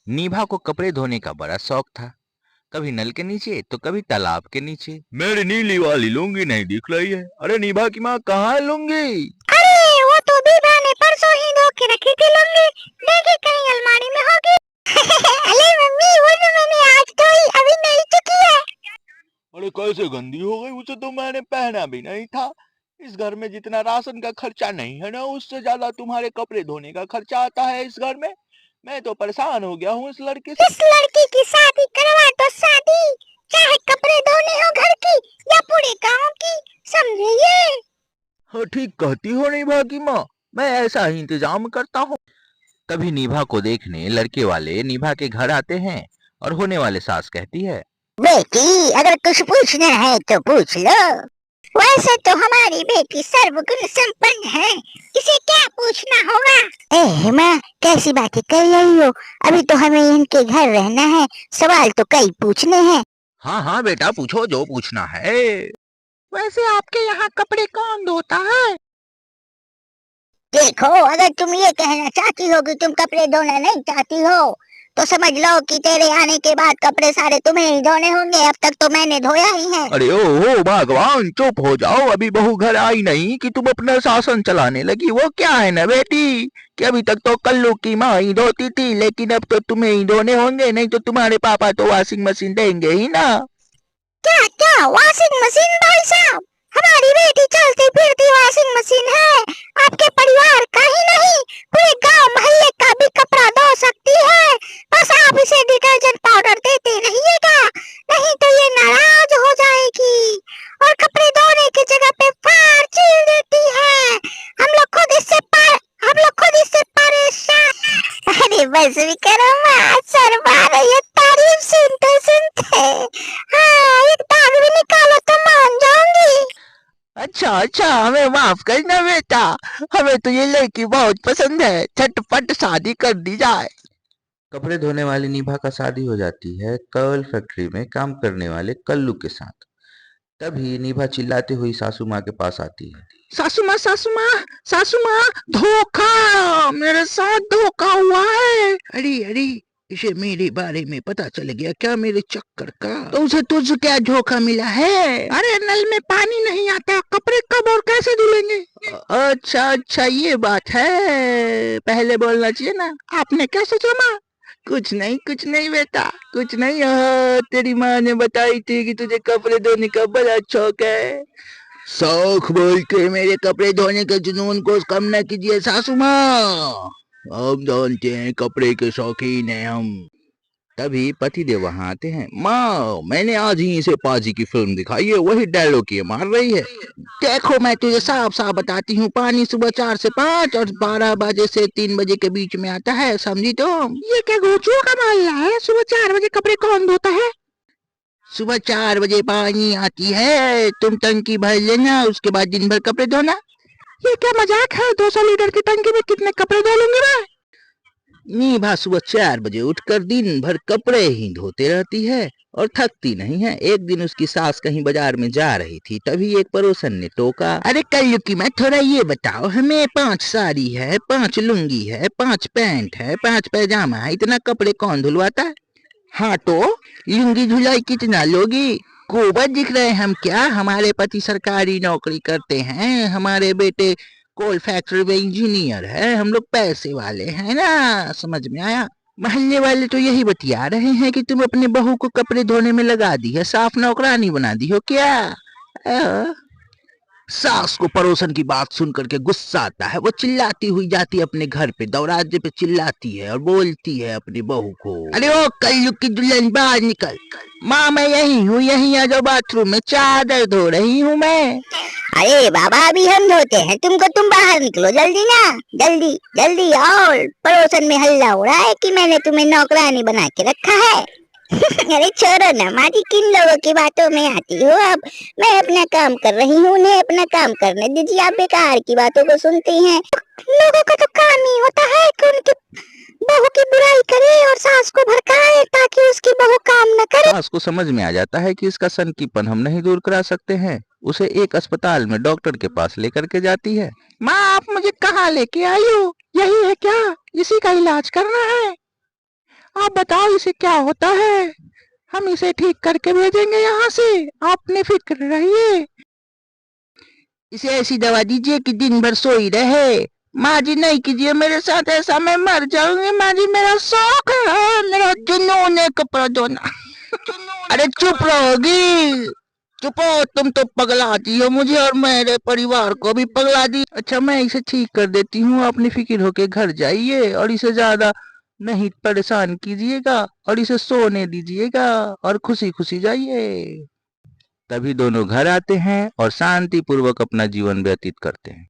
नीभा को कपड़े धोने का बड़ा शौक था। कभी नल के नीचे तो कभी तालाब के नीचे। मेरी नीली वाली लुंगी नहीं दिख रही है। अरे नीभा की माँ कहाँ है लुंगी? अरे वो तो बीबा ने परसों ही धो के रखी थी लुंगी, देखी कहीं अलमारी में होगी। अरे मम्मी वो तो मैंने आज धोई, अभी नहीं चुकी है। अरे कैसे गंदी हो गई? उसे तो मैंने पहना भी नहीं था। इस घर में जितना राशन का खर्चा नहीं है ना, उससे ज्यादा तुम्हारे कपड़े धोने का खर्चा आता है इस घर में। मैं तो परेशान हो गया हूँ इस लड़के से। इस लड़की की शादी करवा दो, शादी, चाहे कपड़े धोने हो घर की या पूरे गांव की, समझे ये? हाँ ठीक कहती हो नीभा की माँ, मैं ऐसा ही इंतजाम करता हूँ। तभी नीभा को देखने लड़के वाले नीभा के घर आते हैं और होने वाले सास कहती है, बेटी अगर कुछ पूछना है तो पूछ लो। वैसे तो हमारी बेटी सर्वगुण संपन्न है, इसे क्या पूछना होगा? ए माँ कैसी बातें कर रही हो, अभी तो हमें इनके घर रहना है, सवाल तो कई पूछने हैं। हाँ हाँ बेटा पूछो जो पूछना है। वैसे आपके यहाँ कपड़े कौन धोता है? देखो अगर तुम ये कहना चाहती हो कि तुम कपड़े धोना नहीं चाहती हो तो समझ लो कि तेरे आने के बाद कपड़े सारे तुम्हें ही धोने होंगे, अब तक तो मैंने धोया ही है। अरे ओ भगवान चुप हो जाओ, अभी बहू घर आई नहीं कि तुम अपना शासन चलाने लगी। वो क्या है ना बेटी कि अभी तक तो कल्लू की माँ ही धोती थी, लेकिन अब तो तुम्हें ही धोने होंगे, नहीं तो तुम्हारे पापा तो वॉशिंग मशीन देंगे ही ना। क्या क्या वॉशिंग मशीन भाई साहब? हमारी बेटी चलती फिरती वॉशिंग मशीन है, आपके परिवार का ही नहीं पूरे गांव मोहल्ले का भी कपड़ा धो सकती है, बस आप इसे डिटर्जेंट पाउडर देते रहिएगा, नहीं तो ये नाराज हो जाएगी और कपड़े धोने की जगह पे फाड़ चीर देती है। हम लोग खुद इससे परेशान। अरे बस भी करो माँ, शर्मा रही है तारीफ सुनते सुनते। हाँ एक दाग भी निकालो तो मान जाऊंगी। अच्छा अच्छा हमें माफ करना बेटा, हमें तो ये लड़की बहुत पसंद है, झटपट शादी कर दी जाए। कपड़े धोने वाली निभा का शादी हो जाती है कर्ल फैक्ट्री में काम करने वाले कल्लू के साथ। तभी निभा चिल्लाती हुई सासू माँ के पास आती है। सासू माँ सासू माँ सासू माँ, धोखा, मेरे साथ धोखा हुआ है। अरे अरे इसे मेरे बारे में पता चल गया क्या, मेरे चक्कर का? तो उसे तुझसे क्या धोखा मिला है? अरे नल में पानी नहीं आता, कपड़े कब और कैसे धुलेंगे? अच्छा अच्छा ये बात है, पहले बोलना चाहिए ना। आपने क्या सोचा माँ? कुछ नहीं बेटा, कुछ नहीं। तेरी माँ ने बताई थी कि तुझे कपड़े धोने का बड़ा शौक है। शौक बोल के मेरे कपड़े धोने के जुनून को कम न कीजिए सासू माँ, हम जानते हैं कपड़े के शौकीन हैं हम। तभी पतिदेव वहां आते हैं। माँ मैंने आज ही इसे पाजी की फिल्म दिखाई है, वही डायलॉग ये मार रही है। देखो मैं तुझे साफ साफ बताती हूँ, पानी सुबह 4 से 5 और 12 बजे से 3 बजे के बीच में आता है, समझी तुम? ये क्या गोचुओं का मामला है? सुबह 4 बजे कपड़े कौन धोता है? सुबह 4 बजे पानी आती है, तुम टंकी भर लेना, उसके बाद दिन भर कपड़े धोना। ये क्या मजाक है? 200 लीटर की टंकी में कितने कपड़े धो लूंगी मैं? निभा सुबह 4 बजे उठकर दिन भर कपड़े ही धोते रहती है और थकती नहीं है। एक दिन उसकी सास कहीं बाजार में जा रही थी, तभी एक पड़ोसन ने टोका, अरे कल्लू की मैं थोड़ा ये बताओ, हमें 5 साड़ी है, 5 लुंगी है, 5 पैंट है, 5 पैजामा है, इतना कपड़े कौन धुलवाता है? हाँ तो लुंगी धुलाई कितना लोगी? गोबर दिख रहे हम क्या? हमारे पति सरकारी नौकरी करते हैं, हमारे बेटे कोल फैक्ट्री में इंजीनियर है, हम लोग पैसे वाले हैं ना, समझ में आया? मोहल्ले वाले तो यही बतिया रहे हैं कि तुम अपने बहू को कपड़े धोने में लगा दी है, साफ नौकरानी बना दी हो क्या? सास को पड़ोसन की बात सुन करके गुस्सा आता है, वो चिल्लाती हुई जाती है अपने घर पे, दरवाजे पे चिल्लाती है और बोलती है अपनी बहू को, अरे ओ कल्लू की दुल्हन बाहर निकल। माँ मैं यही हूँ, यही आ जाओ, बाथरूम में चादर धो रही हूँ मैं। अरे बाबा अभी हम धोते हैं, तुम बाहर निकलो जल्दी ना, जल्दी जल्दी आओ, पड़ोसन में हल्ला हो रहा है कि मैंने तुम्हें नौकरानी बना के रखा है। अरे छोड़ो ना माजी, किन लोगों की बातों में आती हो अब, मैं अपना काम कर रही हूँ, उन्हें अपना काम करने दीजिए, आप बेकार की बातों को सुनती हैं। लोगों का तो काम ही होता है कि उनकी बहू की बुराई करे और सास को भड़काए ताकि उसकी बहू काम न करे। सास को समझ में आ जाता है कि इसका सनकीपन हम नहीं दूर करा सकते हैं, उसे एक अस्पताल में डॉक्टर के पास लेकर के जाती है। माँ आप मुझे कहाँ लेके आई हो? यही है क्या? इसी का इलाज करना है? आप बताओ इसे क्या होता है? हम इसे ठीक करके भेजेंगे यहाँ से, आप निफिक्र रहिए। इसे ऐसी दवा दीजिए कि दिन भर सोई रहे। माँ जी नहीं कीजिए मेरे साथ ऐसा, मैं मर जाऊंगी। माँ जी मेरा शौक है, मेरा जुनून है कपड़ा धोना। अरे चुप रहोगी? चुप हो, तुम तो पगलाती हो मुझे और मेरे परिवार को भी पगला दी। अच्छा मैं इसे ठीक कर देती हूँ, आप निफिक्र होके घर जाइए और इसे ज्यादा नहीं परेशान कीजिएगा और इसे सोने दीजिएगा और खुशी खुशी जाइए। तभी दोनों घर आते हैं और शांति पूर्वक अपना जीवन व्यतीत करते हैं।